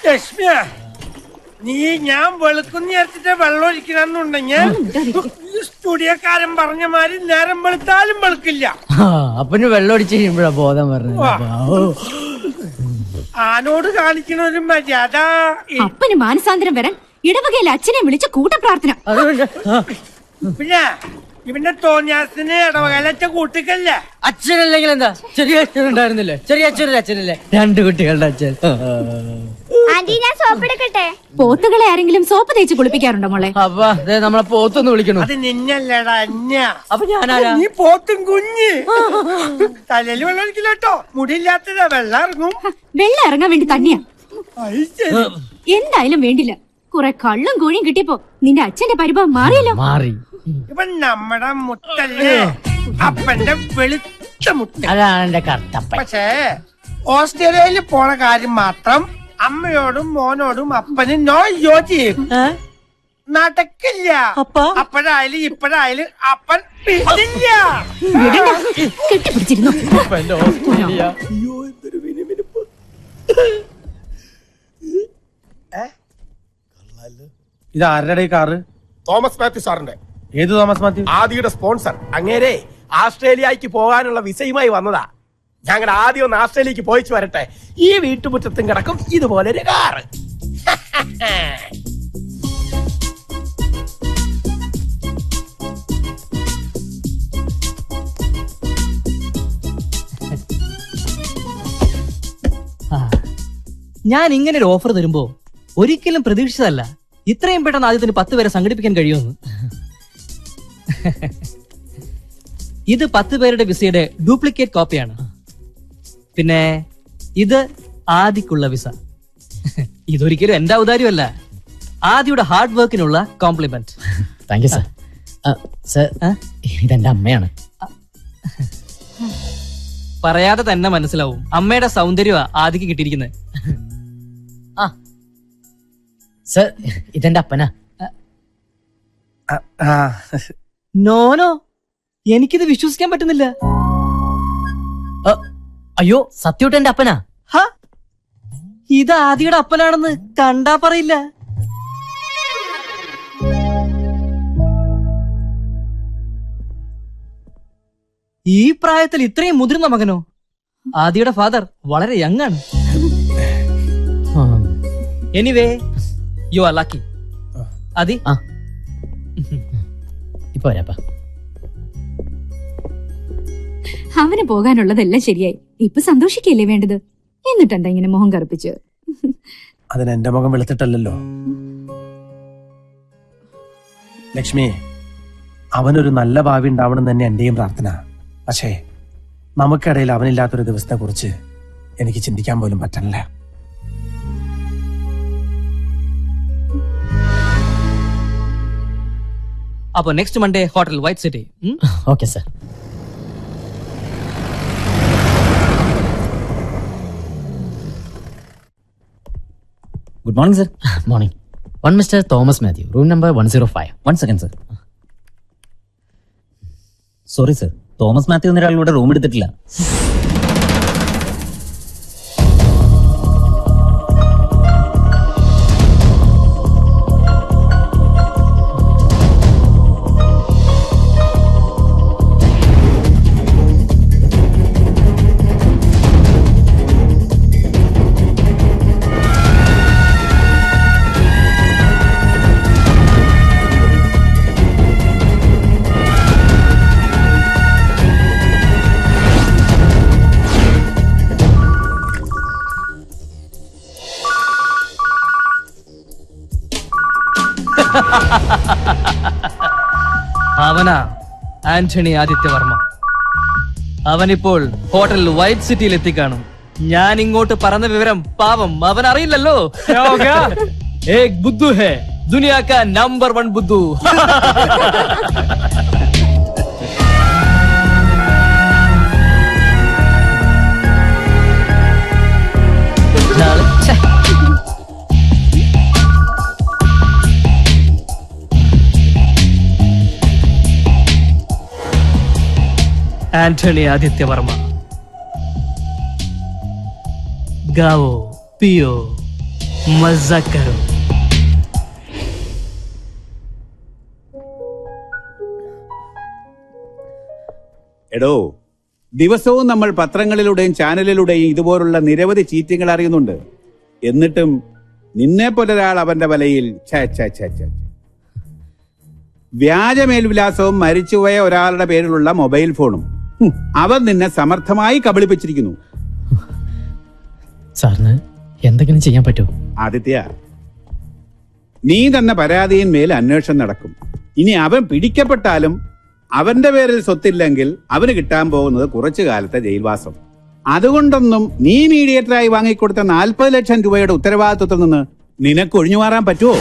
ലക്ഷ്മിയ, നീ ഞാൻ വെളുക്കുന്ന നേരത്തെ വെള്ളം ഒഴിക്കണമെന്നുണ്ടെങ്കിൽ സ്റ്റുഡിയോക്കാരൻ പറഞ്ഞ മാതിരി നേരം വെളുത്താലും വെളുക്കില്ല. അപ്പന് വെള്ളം ഒടിച്ച് കഴിയുമ്പോഴാ ബോധം പറഞ്ഞത്. ആനോട് കാണിക്കണ ഒരു മര്യാദ. അപ്പന് മാനസാന്തരം വരാൻ ഇടവകയിൽ അച്ഛനെ വിളിച്ച കൂട്ടപ്രാർത്ഥന. പിന്നെ ഇവന്റെ തോന്നിയാസിന് ഇടവകയിലച്ച കൂട്ടിക്കല്ല. അച്ഛനല്ലെങ്കിൽ എന്താ, ചെറിയ അച്ഛൻ ഉണ്ടായിരുന്നില്ലേ? ചെറിയ അച്ഛനല്ലേ അച്ഛനല്ലേ? 2 കുട്ടികളുടെ അച്ഛൻ. ആന്റി, ഞാൻ സോപ്പ് എടുക്കട്ടെ? പോത്തുകളെ ആരെങ്കിലും സോപ്പ് തേച്ച് കുളിപ്പിക്കാറുണ്ടോ മോളെ? അപ്പൊ നമ്മളെ പോത്തൊന്ന് വിളിക്കണോ? അത് നിന്നല്ലേടാ, അന്യ. അപ്പൊ ഞാനാരാ? നീ പോത്തും കുഞ്ഞ്. തലയിൽ വെള്ളം ഒഴിക്കില്ല കേട്ടോ, മുടിയില്ലാത്തതാ, വെള്ളം ഇറങ്ങും. വെള്ളം ഇറങ്ങാൻ വേണ്ടി തന്നെയാ. എന്തായാലും വേണ്ടില്ല, കുറെ കള്ളും കോഴിയും കിട്ടിയപ്പോ നിന്റെ അച്ഛന്റെ പരിഭവം മാറിയല്ലോ. മാറി. ഇവൻ നമ്മടെ മുത്തല്ലേ, അപ്പന്റെ വെളുത്ത മുത്ത. അതാണ് എന്റെ കർത്തപ്പൻ. പക്ഷേ ഓസ്ട്രേലിയയിൽ പോണ കാര്യം മാത്രം അമ്മയോടും മോനോടും അപ്പന് നോ യോജി നടക്കില്ല. അപ്പോഴായാലും ഇപ്പോഴായാലും അപ്പൻ പിടില്ല. കെട്ടിപ്പിടിച്ചിരുന്നു. ഇത് ആരുടെ കാറ്? തോമസ് മാത്യു സാറിന്റെ. ഏത് തോമസ് മാത്യു? ആദിയുടെ സ്പോൺസർ. അങ്ങേരെ ആസ്ട്രേലിയക്ക് പോകാനുള്ള വിസയുമായി വന്നതാ. ഞങ്ങളുടെ ആദ്യം ഒന്ന് ആസ്ട്രേലിയക്ക് പോയിച്ചു വരട്ടെ. ഈ വീട്ടുമുറ്റത്തും കിടക്കും ഇതുപോലൊരു കാറ്. ഞാൻ ഇങ്ങനെ ഒരു ഓഫർ തരുമ്പോ ഒരിക്കലും പ്രതീക്ഷിച്ചതല്ല ഇത്രയും പെട്ടെന്ന് ആദ്യത്തിന് 10 പേരെ സംഘടിപ്പിക്കാൻ കഴിയുമെന്ന്. ഇത് 10 പേരുടെ വിസയുടെ ഡ്യൂപ്ലിക്കേറ്റ് കോപ്പിയാണ്. പിന്നെ ഇത് ആദിക്കുള്ള വിസ. ഇതൊരിക്കലും എന്റെ ഔദാര്യമല്ല, ആദിയുടെ ഹാർഡ് വർക്കിനുള്ള compliment. Thank you sir. Sir, ഇതെന്റെ അമ്മയാണ്. പറയാതെ തന്നെ മനസ്സിലാവും അമ്മയുടെ സൗന്ദര്യമാ ആദിക്ക് കിട്ടിയിരിക്കുന്നത്. സർ, ഇതെന്റെ അപ്പനാ. നോനോ, എനിക്കിത് വിശ്വസിക്കാൻ പറ്റുന്നില്ല. അയ്യോ, സത്യോട്ട് എന്റെ അപ്പനാ. ഇത് ആദിയുടെ അപ്പനാണെന്ന് കണ്ടാ പറയില്ല. ഈ പ്രായത്തിൽ ഇത്രയും മുതിർന്ന മകനോ? ആദിയുടെ ഫാദർ വളരെ യങ് ആണ്. Anyway, you are lucky. Aadi, ഇപ്പൊ വരാപ്പാ. അവന് പോകാനുള്ളതെല്ലാം ശരിയായി. ഇപ്പൊ സന്തോഷിക്കല്ലേ വേണ്ടത്? എന്നിട്ടെന്താ ഇങ്ങനെ മുഖം കറുപ്പിച്ച്? അതിന് എന്റെ മുഖം വെളുത്തിട്ടല്ലോ ലക്ഷ്മി. അവനൊരു നല്ല ഭാവി ഉണ്ടാവണം തന്നെ എന്റെയും പ്രാർത്ഥന. പക്ഷേ നമുക്കിടയിൽ അവനില്ലാത്തൊരു ദിവസത്തെ കുറിച്ച് എനിക്ക് ചിന്തിക്കാൻ പോലും പറ്റണില്ല. അപ്പൊ next Monday hotel white city. Okay sir. Good morning, sir. Morning. One Mr. Thomas Matthew, room number 105. 1 second, sir. Sorry, sir. Thomas Mathew എന്നൊരാളിവിടെ റൂം എടുത്തിട്ടില്ല. അവനാ ആന്റണി ആദിത്യവർമ്മ. അവനിപ്പോൾ ഹോട്ടൽ വൈറ്റ് സിറ്റിയിൽ എത്തിക്കാണും. ഞാൻ ഇങ്ങോട്ട് പറഞ്ഞ വിവരം പാവം അവൻ അറിയില്ലല്ലോ. ഏക് ബുദ്ധു ഹേ ദുനിയാ കാ നമ്പർ 1 ബുദ്ധു. ആന്റണി ആദിത്യവർമ്മ. गाओ पियो मजा करो. എടോ, ദിവസവും നമ്മൾ പത്രങ്ങളിലൂടെയും ചാനലിലൂടെയും ഇതുപോലുള്ള നിരവധി ചീറ്റിങ്ങൾ അറിയുന്നുണ്ട്. എന്നിട്ടും നിന്നെ പോലൊരാൾ അവന്റെ വലയിൽ വ്യാജ മേൽവിലാസവും മരിച്ചുപോയ ഒരാളുടെ പേരിലുള്ള മൊബൈൽ ഫോണും അവൻ നിന്നെ സമർത്ഥമായി കബളിപ്പിച്ചിരിക്കുന്നു. സാറിന് എന്തെങ്കിലും ചെയ്യാൻ പറ്റുമോ? ആദിത്യ, നീ തന്ന പരാതിയിന്മേൽ അന്വേഷണം നടക്കും. ഇനി അവൻ പിടിക്കപ്പെട്ടാലും അവന്റെ പേരിൽ സ്വത്തില്ലെങ്കിൽ അവന് കിട്ടാൻ പോകുന്നത് കുറച്ചു കാലത്തെ ജയിൽവാസം. അതുകൊണ്ടൊന്നും നീ മീഡിയേറ്ററായി വാങ്ങിക്കൊടുത്ത 40 ലക്ഷം രൂപയുടെ ഉത്തരവാദിത്വത്തിൽ നിന്ന് നിനക്ക് ഒഴിഞ്ഞു മാറാൻ പറ്റുമോ?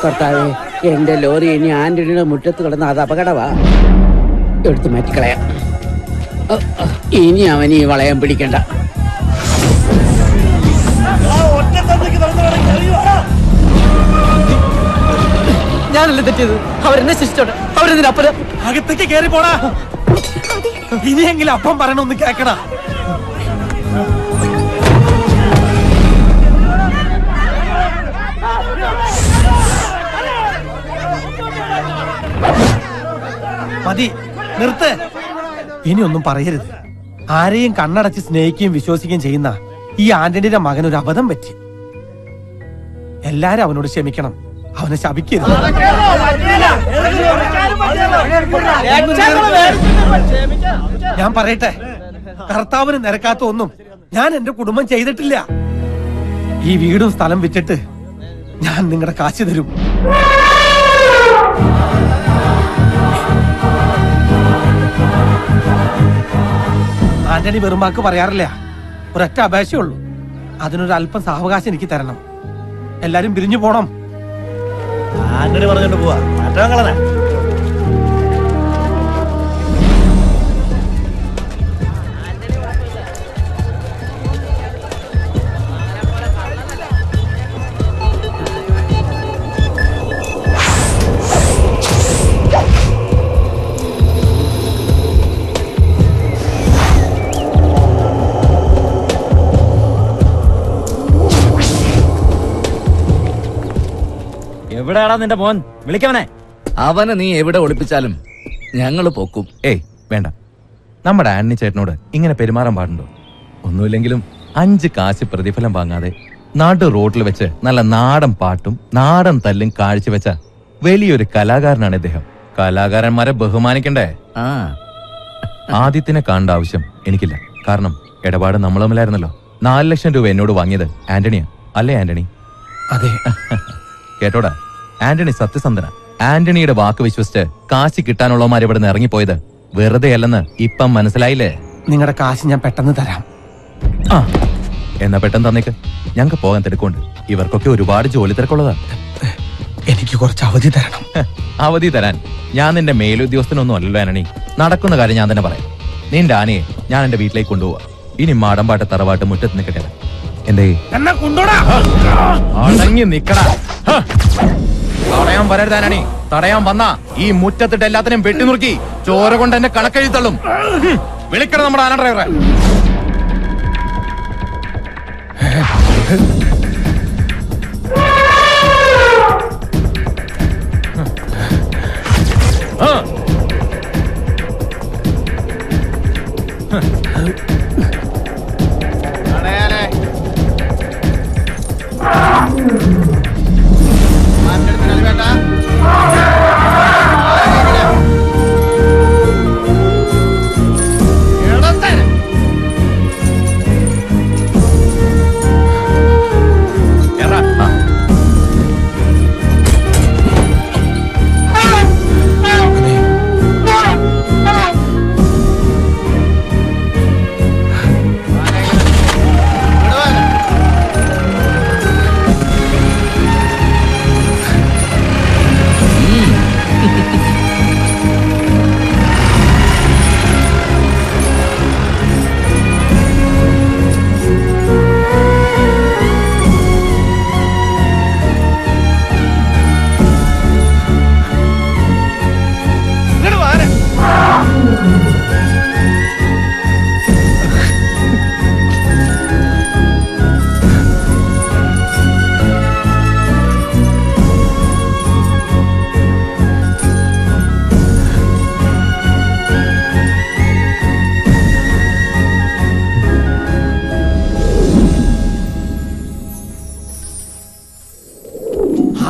കർത്താവേ, എന്റെ ലോറി ഇനി ആന്റണിയുടെ മുറ്റത്ത് കിടന്ന അത് അപകടമാ. എടുത്തു മാറ്റിക്കളയാം. ഇനി അവൻ ഈ വളയം പിടിക്കണ്ട. ഞാനല്ലേ തെറ്റിയത്? അവരെന്നെ ശിക്ഷിച്ചോട്ടെ. അവരെന്തിനപ്പുറം അകത്തേക്ക് കേറി പോടാ. ഇനിയെങ്കിലും അപ്പം പറയണൊന്ന് കേക്കണ. മതി, നിർത്ത്. ഇനിയൊന്നും പറയരുത്. ആരെയും കണ്ണടച്ച് സ്നേഹിക്കുകയും വിശ്വസിക്കുകയും ചെയ്യുന്ന ഈ ആന്റണിയുടെ മകൻ ഒരു അബദ്ധം പറ്റി. എല്ലാരും അവനോട് ക്ഷമിക്കണം. അവനെ ശപിക്കരുത്. ഞാൻ പറയട്ടെ, കർത്താവിന് നിരക്കാത്ത ഒന്നും ഞാൻ എന്റെ കുടുംബം ചെയ്തിട്ടില്ല. ഈ വീടും സ്ഥലം വിറ്റിട്ട് ഞാൻ നിങ്ങളുടെ കാശ് തരും. ആന്റണി വെറുമാക്ക് പറയാറില്ല. ഒരൊറ്റ അപേക്ഷയുള്ളൂ. അതിനൊരു അല്പം സാവകാശം എനിക്ക് തരണം. എല്ലാരും പിരിഞ്ഞു പോണം. ആന്റണി പറഞ്ഞോണ്ട് പോവാ. മാറ്റങ്ങളെ എവിടെയാടാ നിന്റെ മോൻ? വിളിക്കവനെ. അവനെ നീ എവിടെ ഒളിപ്പിച്ചാലും ഞങ്ങൾ പൊക്കും. ഏയ് വേണ്ട, നമ്മുടെ ആന്റണി ചേട്ടനോട് ഇങ്ങനെ പെരുമാറാൻ പാടുണ്ടോ? ഒന്നുമില്ലെങ്കിലും 5 കാശ് പ്രതിഫലം വാങ്ങാതെ നാട്ടു റോഡിൽ വെച്ച് നല്ല നാടൻ പാട്ടും നാടൻ തല്ലും കാഴ്ചവെച്ച വലിയൊരു കലാകാരനാണ് ഇദ്ദേഹം. കലാകാരന്മാരെ ബഹുമാനിക്കണ്ടേ? ആദിത്യനെ കാണേണ്ട ആവശ്യം എനിക്കില്ല. കാരണം ഇടപാട് നമ്മൾ തമ്മിലായിരുന്നല്ലോ. 4 ലക്ഷം രൂപ എന്നോട് വാങ്ങിയത് ആന്റണിയാ. അല്ലേ ആന്റണി? അതെ. കേട്ടോടാ, ആന്റണി സത്യസന്ധന. ആന്റണിയുടെ വാക്ക് വിശ്വസിച്ച് കാശ് കിട്ടാനുള്ളവന്മാർ ഇവിടെ നിന്ന് ഇറങ്ങിപ്പോയത് വെറുതെ അല്ലെന്ന് ഇപ്പം മനസ്സിലായില്ലേ? നിങ്ങളുടെ കാശ് ഞാൻ പെട്ടെന്ന് തരാം. ആ, എന്നാ പെട്ടെന്ന് തന്നേക്ക്. ഞങ്ങൾക്ക് പോകാൻ തിരക്കുണ്ട്. ഇവർക്കൊക്കെ ഒരുപാട് ജോലി തിരക്കുള്ളതാ. എനിക്ക് കുറച്ച് അവധി തരണം. അവധി തരാൻ ഞാൻ നിന്റെ മേലുദ്യോഗസ്ഥനൊന്നും അല്ലല്ലോ ആന്റണി. നടക്കുന്ന കാര്യം ഞാൻ തന്നെ പറയാം. നിന്റെ ആനയെ ഞാൻ എന്റെ വീട്ടിലേക്ക് കൊണ്ടുപോവാ. ഇനി മാടമ്പാട്ട് തറവാട്ട് മുറ്റത്ത് നിൽക്കട്ടെ. എന്തേ അടങ്ങി നിക്കടാ. തടയാൻ വരരുത് ആന്റണി. തടയാൻ വന്നാ ഈ മുറ്റത്തിട്ട് എല്ലാത്തിനും വെട്ടി നുറുക്കി ചോര കൊണ്ട് എന്നെ കണക്കെഴുത്തള്ളും. വിളിക്കണം നമ്മുടെ ആന ഡ്രൈവറെ.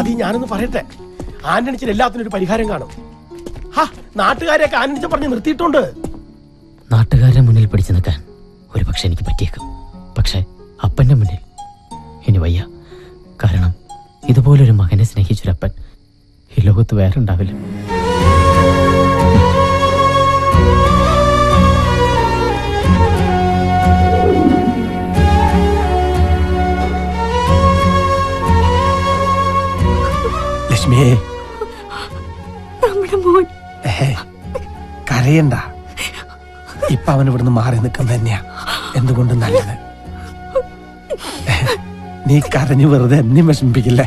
ആദ്യം ഞാനൊന്ന് പറയട്ടെ. ആന്റണിച്ചിന് എല്ലാത്തിനും ഒരു പരിഹാരം കാണും. ഹാ, നാട്ടുകാരെയൊക്കെ ആന്റണിച്ച പറഞ്ഞ് നിർത്തിയിട്ടുണ്ട്. നാട്ടുകാരുടെ മുന്നിൽ പിടിച്ചു നിൽക്കാൻ ഒരു പക്ഷെ എനിക്ക് പറ്റിയേക്കും. പക്ഷെ അപ്പന്റെ മുന്നിൽ ഇനി വയ്യ. കാരണം ഇതുപോലൊരു മകനെ സ്നേഹിച്ചൊരപ്പൻ ഈ ലോകത്ത് വേറെ ഉണ്ടാവില്ല. ലക്ഷ്മിയെ, നമ്മുടെ മോൻ കരയണ്ട. ഇപ്പൊ അവൻ ഇവിടുന്ന് മാറി നിൽക്കുന്നത് തന്നെയാ എന്തുകൊണ്ടും നല്ലത്. നീ കരഞ്ഞു വെറുതെ എന്നെ വിഷമിപ്പിക്കില്ലേ.